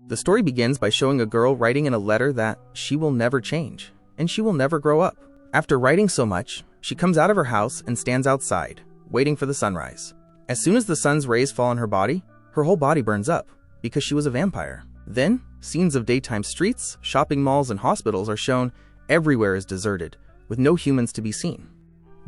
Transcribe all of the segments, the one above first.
The story begins by showing a girl writing in a letter that she will never change, and she will never grow up. After writing so much, she comes out of her house and stands outside, waiting for the sunrise. As soon as the sun's rays fall on her whole body burns up, because she was a vampire. Then, scenes of daytime streets, shopping malls, and hospitals are shown. Everywhere is deserted, with no humans to be seen.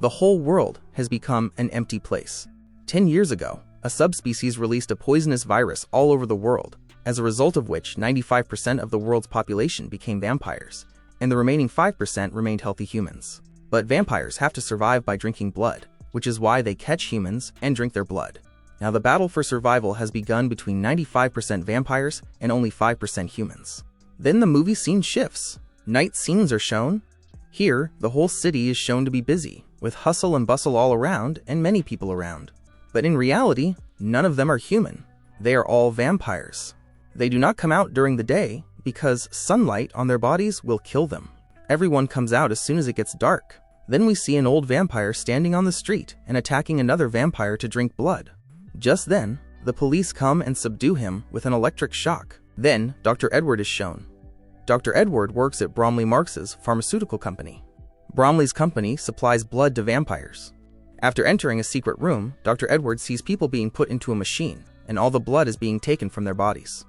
The whole world has become an empty place. 10 years ago, a subspecies released a poisonous virus all over the world, as a result of which 95% of the world's population became vampires, and the remaining 5% remained healthy humans. But vampires have to survive by drinking blood, which is why they catch humans and drink their blood. Now the battle for survival has begun between 95% vampires and only 5% humans. Then the movie scene shifts. Night scenes are shown. Here, the whole city is shown to be busy, with hustle and bustle all around and many people around. But in reality, none of them are human. They are all vampires. They do not come out during the day because sunlight on their bodies will kill them. Everyone comes out as soon as it gets dark. Then we see an old vampire standing on the street and attacking another vampire to drink blood. Just then, the police come and subdue him with an electric shock. Then, Dr. Edward is shown. Dr. Edward works at Bromley Marx's pharmaceutical company. Bromley's company supplies blood to vampires. After entering a secret room, Dr. Edward sees people being put into a machine, and all the blood is being taken from their bodies.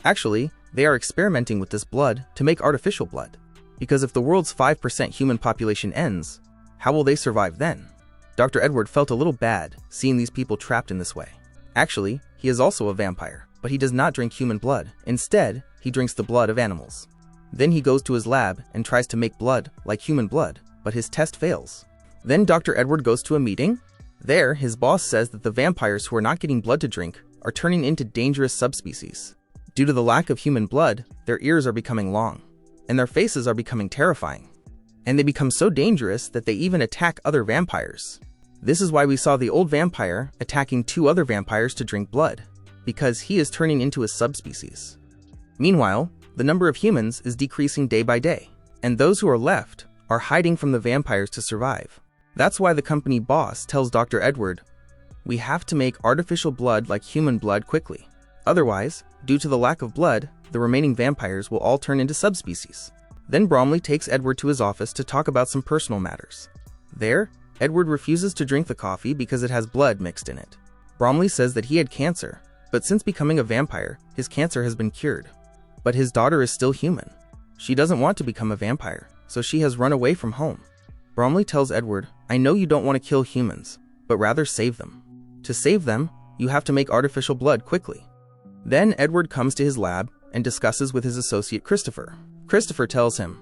Actually, they are experimenting with this blood to make artificial blood. Because if the world's 5% human population ends, how will they survive then? Dr. Edward felt a little bad seeing these people trapped in this way. Actually, he is also a vampire, but he does not drink human blood. Instead, he drinks the blood of animals. Then he goes to his lab and tries to make blood like human blood, but his test fails. Then Dr. Edward goes to a meeting. There, his boss says that the vampires who are not getting blood to drink are turning into dangerous subspecies. Due to the lack of human blood, their ears are becoming long, and their faces are becoming terrifying. And they become so dangerous that they even attack other vampires. This is why we saw the old vampire attacking 2 other vampires to drink blood, because he is turning into a subspecies. Meanwhile, the number of humans is decreasing day by day, and those who are left are hiding from the vampires to survive. That's why the company boss tells Dr. Edward, "We have to make artificial blood like human blood quickly. Otherwise, due to the lack of blood, the remaining vampires will all turn into subspecies." Then Bromley takes Edward to his office to talk about some personal matters. There, Edward refuses to drink the coffee because it has blood mixed in it. Bromley says that he had cancer, but since becoming a vampire, his cancer has been cured. But his daughter is still human. She doesn't want to become a vampire, so she has run away from home. Bromley tells Edward, "I know you don't want to kill humans, but rather save them. To save them, you have to make artificial blood quickly." Then Edward comes to his lab and discusses with his associate Christopher. Christopher tells him,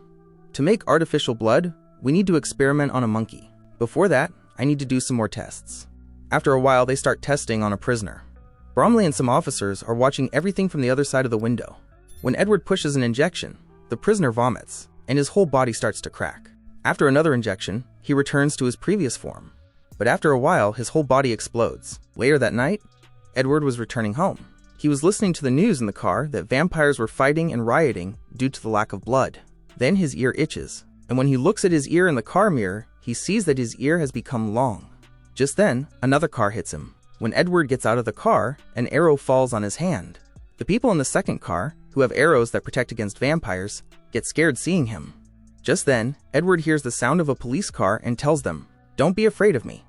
"To make artificial blood, we need to experiment on a monkey. Before that, I need to do some more tests." After a while, they start testing on a prisoner. Bromley and some officers are watching everything from the other side of the window. When Edward pushes an injection, the prisoner vomits, and his whole body starts to crack. After another injection, he returns to his previous form. But after a while, his whole body explodes. Later that night, Edward was returning home. He was listening to the news in the car that vampires were fighting and rioting due to the lack of blood. Then his ear itches, and when he looks at his ear in the car mirror, he sees that his ear has become long. Just then, another car hits him. When Edward gets out of the car, an arrow falls on his hand. The people in the second car, who have arrows that protect against vampires, get scared seeing him. Just then, Edward hears the sound of a police car and tells them, "Don't be afraid of me.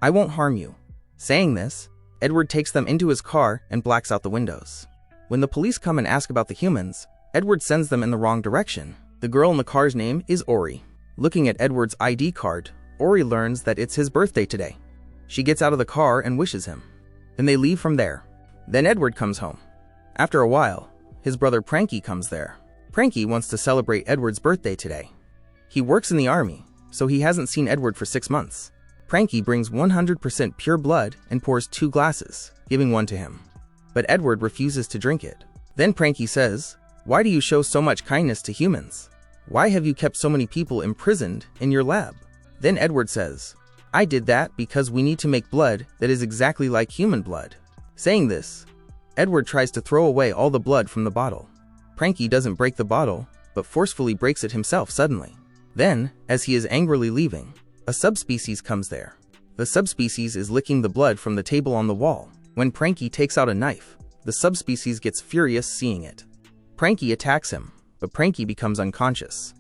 I won't harm you." Saying this, Edward takes them into his car and blacks out the windows. When the police come and ask about the humans, Edward sends them in the wrong direction. The girl in the car's name is Ori. Looking at Edward's ID card, Ori learns that it's his birthday today. She gets out of the car and wishes him. Then they leave from there. Then Edward comes home. After a while, his brother Pranky comes there. Pranky wants to celebrate Edward's birthday today. He works in the army, so he hasn't seen Edward for 6 months. Pranky brings 100% pure blood and pours 2 glasses, giving one to him. But Edward refuses to drink it. Then Pranky says, "Why do you show so much kindness to humans? Why have you kept so many people imprisoned in your lab?" Then Edward says, "I did that because we need to make blood that is exactly like human blood." Saying this, Edward tries to throw away all the blood from the bottle. Pranky doesn't break the bottle, but forcefully breaks it himself suddenly. Then, as he is angrily leaving, a subspecies comes there. The subspecies is licking the blood from the table on the wall. When Pranky takes out a knife, the subspecies gets furious seeing it. Pranky attacks him, but Pranky becomes unconscious.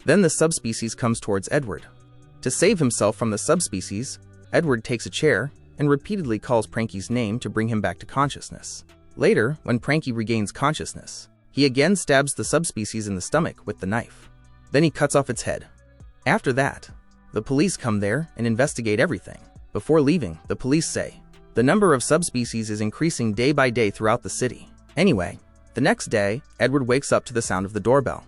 Then the subspecies comes towards Edward. To save himself from the subspecies, Edward takes a chair and repeatedly calls Pranky's name to bring him back to consciousness. Later, when Pranky regains consciousness, he again stabs the subspecies in the stomach with the knife. Then he cuts off its head. After that, the police come there and investigate everything. Before leaving, the police say, the number of subspecies is increasing day by day throughout the city. Anyway, the next day, Edward wakes up to the sound of the doorbell.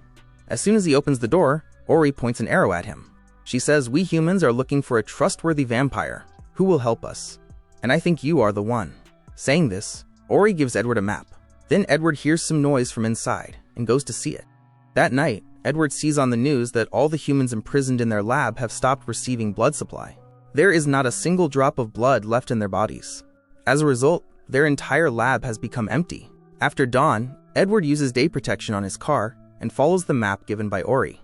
As soon as he opens the door, Ori points an arrow at him. She says, we humans are looking for a trustworthy vampire who will help us. And I think you are the one. Saying this, Ori gives Edward a map. Then Edward hears some noise from inside and goes to see it. That night, Edward sees on the news that all the humans imprisoned in their lab have stopped receiving blood supply. There is not a single drop of blood left in their bodies. As a result, their entire lab has become empty. After dawn, Edward uses day protection on his car and follows the map given by Ori.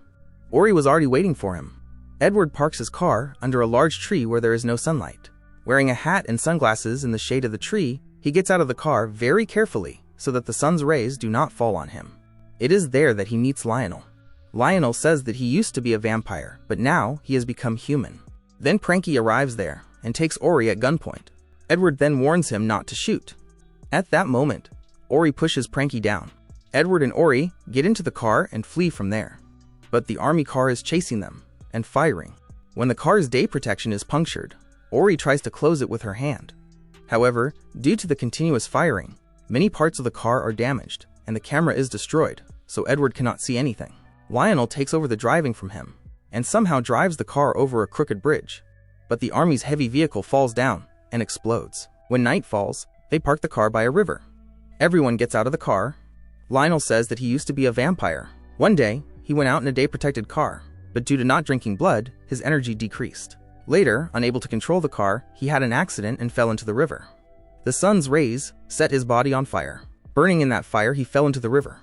Ori was already waiting for him. Edward parks his car under a large tree where there is no sunlight. Wearing a hat and sunglasses in the shade of the tree, he gets out of the car very carefully so that the sun's rays do not fall on him. It is there that he meets Lionel. Lionel says that he used to be a vampire, but now he has become human. Then Pranky arrives there and takes Ori at gunpoint. Edward then warns him not to shoot. At that moment, Ori pushes Pranky down. Edward and Ori get into the car and flee from there. But the army car is chasing them and firing. When the car's day protection is punctured, Ori tries to close it with her hand. However, due to the continuous firing, many parts of the car are damaged and the camera is destroyed, so Edward cannot see anything. Lionel takes over the driving from him and somehow drives the car over a crooked bridge. But the army's heavy vehicle falls down and explodes. When night falls, they park the car by a river. Everyone gets out of the car. Lionel says that he used to be a vampire. One day, he went out in a day-protected car, but due to not drinking blood, his energy decreased. Later, unable to control the car, he had an accident and fell into the river. The sun's rays set his body on fire. Burning in that fire, he fell into the river.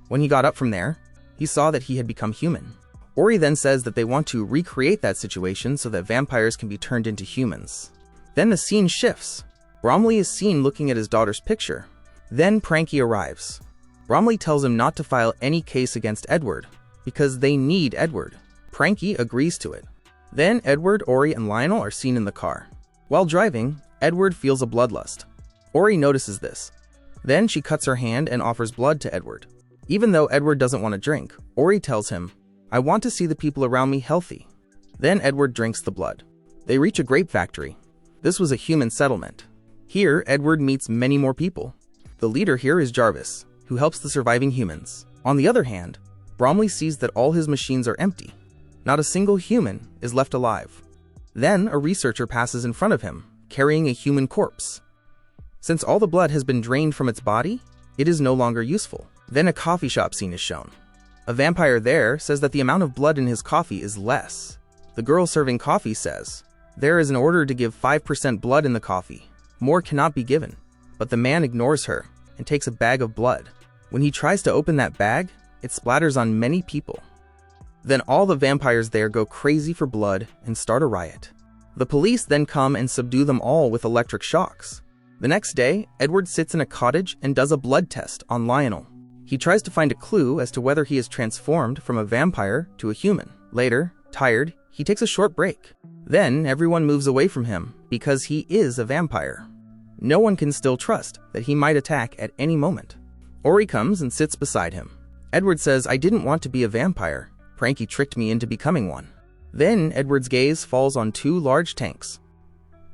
When he got up from there, he saw that he had become human. Ori then says that they want to recreate that situation so that vampires can be turned into humans. Then the scene shifts. Bromley is seen looking at his daughter's picture. Then Pranky arrives. Bromley tells him not to file any case against Edward, because they need Edward. Pranky agrees to it. Then Edward, Ori, and Lionel are seen in the car. While driving, Edward feels a bloodlust. Ori notices this. Then she cuts her hand and offers blood to Edward. Even though Edward doesn't want to drink, Ori tells him, I want to see the people around me healthy. Then Edward drinks the blood. They reach a grape factory. This was a human settlement. Here, Edward meets many more people. The leader here is Jarvis, who helps the surviving humans. On the other hand, Bromley sees that all his machines are empty. Not a single human is left alive. Then a researcher passes in front of him, carrying a human corpse. Since all the blood has been drained from its body, it is no longer useful. Then a coffee shop scene is shown. A vampire there says that the amount of blood in his coffee is less. The girl serving coffee says, there is an order to give 5% blood in the coffee. More cannot be given. But the man ignores her and takes a bag of blood. When he tries to open that bag, it splatters on many people. Then all the vampires there go crazy for blood and start a riot. The police then come and subdue them all with electric shocks. The next day, Edward sits in a cottage and does a blood test on Lionel. He tries to find a clue as to whether he is transformed from a vampire to a human. Later, tired, he takes a short break. Then everyone moves away from him because he is a vampire. No one can still trust that he might attack at any moment. Ori comes and sits beside him. Edward says, I didn't want to be a vampire. Pranky tricked me into becoming one. Then Edward's gaze falls on two large tanks.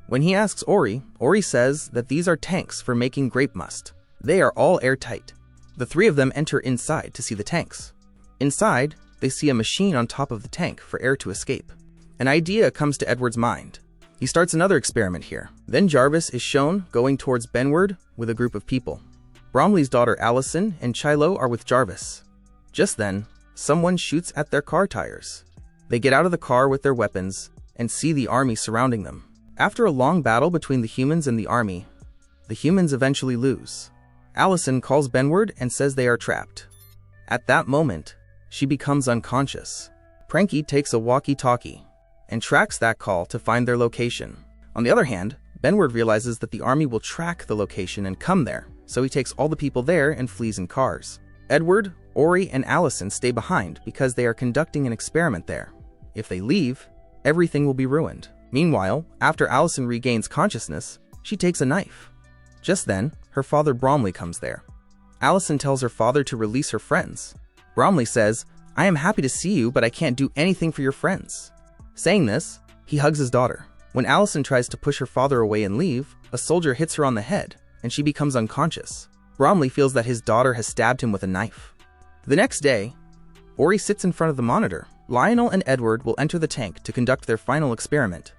When he asks Ori, Ori says that these are tanks for making grape must. They are all airtight. The three of them enter inside to see the tanks. Inside, they see a machine on top of the tank for air to escape. An idea comes to Edward's mind. He starts another experiment here. Then Jarvis is shown going towards Benward with a group of people. Bromley's daughter Allison and Chilo are with Jarvis. Just then, someone shoots at their car tires. They get out of the car with their weapons and see the army surrounding them. After a long battle between the humans and the army, the humans eventually lose. Allison calls Benward and says they are trapped. At that moment, she becomes unconscious. Pranky takes a walkie-talkie and tracks that call to find their location. On the other hand, Benward realizes that the army will track the location and come there, so he takes all the people there and flees in cars. Edward, Ori and Allison stay behind because they are conducting an experiment there. If they leave, everything will be ruined. Meanwhile, after Allison regains consciousness, she takes a knife. Just then, her father Bromley comes there. Allison tells her father to release her friends. Bromley says, "I am happy to see you, but I can't do anything for your friends." Saying this, he hugs his daughter. When Allison tries to push her father away and leave, a soldier hits her on the head, and she becomes unconscious. Bromley feels that his daughter has stabbed him with a knife. The next day, Ori sits in front of the monitor. Lionel and Edward will enter the tank to conduct their final experiment.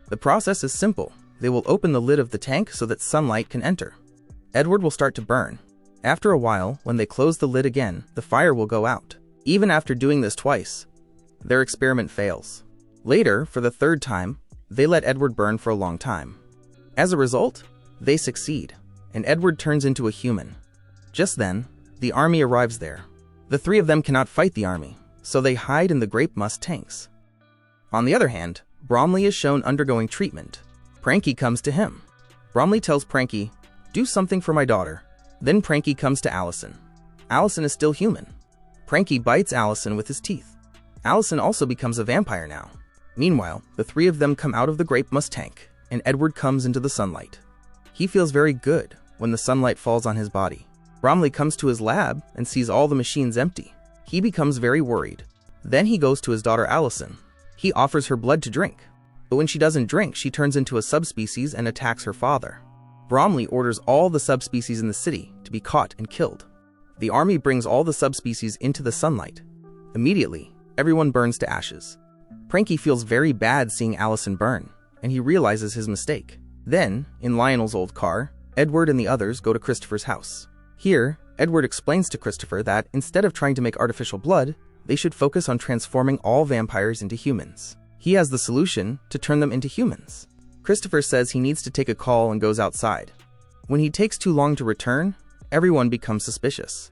The process is simple. They will open the lid of the tank so that sunlight can enter. Edward will start to burn. After a while, when they close the lid again, the fire will go out. Even after doing this twice, their experiment fails. Later, for the third time, they let Edward burn for a long time. As a result, they succeed, and Edward turns into a human. Just then, the army arrives there. The three of them cannot fight the army, so they hide in the grape must tanks. On the other hand, Bromley is shown undergoing treatment. Pranky comes to him. Bromley tells Pranky, "Do something for my daughter." Then Pranky comes to Allison. Allison is still human. Pranky bites Allison with his teeth. Allison also becomes a vampire now. Meanwhile, the three of them come out of the grape must tank, and Edward comes into the sunlight. He feels very good when the sunlight falls on his body. Bromley comes to his lab and sees all the machines empty. He becomes very worried. Then he goes to his daughter Allison. He offers her blood to drink, but when she doesn't drink, she turns into a subspecies and attacks her father. Bromley orders all the subspecies in the city to be caught and killed. The army brings all the subspecies into the sunlight. Immediately, everyone burns to ashes. Pranky feels very bad seeing Allison burn, and he realizes his mistake. Then, in Lionel's old car, Edward and the others go to Christopher's house. Here, Edward explains to Christopher that instead of trying to make artificial blood, they should focus on transforming all vampires into humans. He has the solution to turn them into humans. Christopher says he needs to take a call and goes outside. When he takes too long to return, everyone becomes suspicious.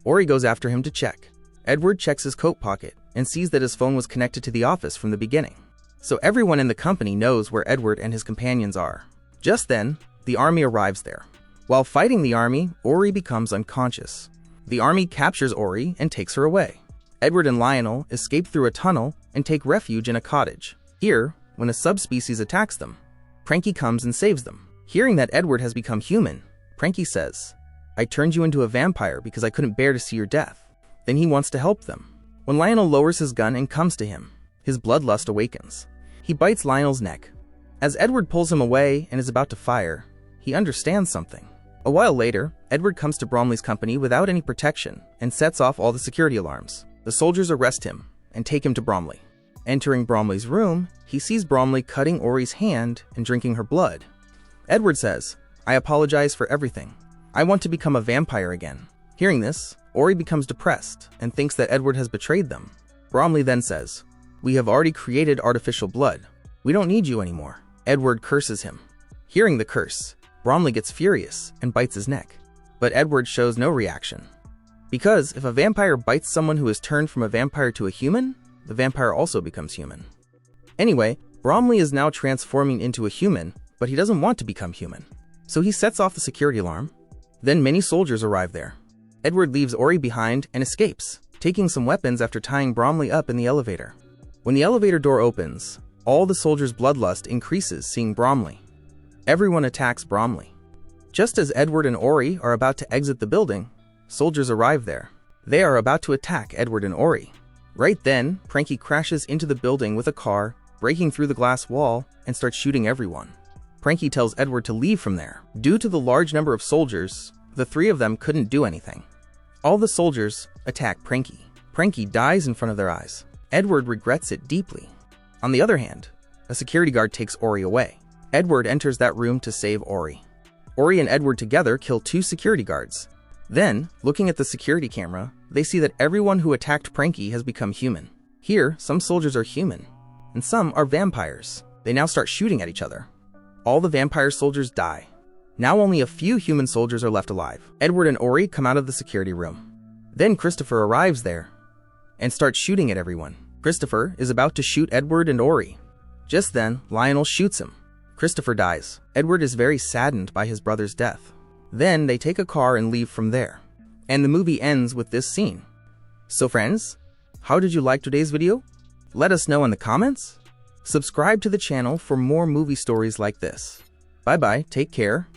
Ori goes after him to check. Edward checks his coat pocket and sees that his phone was connected to the office from the beginning. So everyone in the company knows where Edward and his companions are. Just then, the army arrives there. While fighting the army, Ori becomes unconscious. The army captures Ori and takes her away. Edward and Lionel escape through a tunnel and take refuge in a cottage. Here, when a subspecies attacks them, Pranky comes and saves them. Hearing that Edward has become human, Pranky says, "I turned you into a vampire because I couldn't bear to see your death." Then he wants to help them. When Lionel lowers his gun and comes to him, his bloodlust awakens. He bites Lionel's neck. As Edward pulls him away and is about to fire, he understands something. A while later, Edward comes to Bromley's company without any protection and sets off all the security alarms. The soldiers arrest him and take him to Bromley. Entering Bromley's room, he sees Bromley cutting Ori's hand and drinking her blood. Edward says, "I apologize for everything. I want to become a vampire again." Hearing this, Ori becomes depressed and thinks that Edward has betrayed them. Bromley then says, "We have already created artificial blood. We don't need you anymore." Edward curses him. Hearing the curse, Bromley gets furious and bites his neck. But Edward shows no reaction. Because if a vampire bites someone who has turned from a vampire to a human, the vampire also becomes human. Anyway, Bromley is now transforming into a human, but he doesn't want to become human. So he sets off the security alarm. Then many soldiers arrive there. Edward leaves Ori behind and escapes, taking some weapons after tying Bromley up in the elevator. When the elevator door opens, all the soldiers' bloodlust increases seeing Bromley. Everyone attacks Bromley. Just as Edward and Ori are about to exit the building, soldiers arrive there. They are about to attack Edward and Ori. Right then, Pranky crashes into the building with a car, breaking through the glass wall, and starts shooting everyone. Pranky tells Edward to leave from there. Due to the large number of soldiers, the three of them couldn't do anything. All the soldiers attack Pranky. Pranky dies in front of their eyes. Edward regrets it deeply. On the other hand, a security guard takes Ori away. Edward enters that room to save Ori. Ori and Edward together kill 2 security guards. Then, looking at the security camera, they see that everyone who attacked Pranky has become human. Here, some soldiers are human, and some are vampires. They now start shooting at each other. All the vampire soldiers die. Now only a few human soldiers are left alive. Edward and Ori come out of the security room. Then Christopher arrives there and starts shooting at everyone. Christopher is about to shoot Edward and Ori. Just then, Lionel shoots him. Christopher dies. Edward is very saddened by his brother's death. Then they take a car and leave from there. And the movie ends with this scene. So friends, how did you like today's video? Let us know in the comments. Subscribe to the channel for more movie stories like this. Bye bye, take care.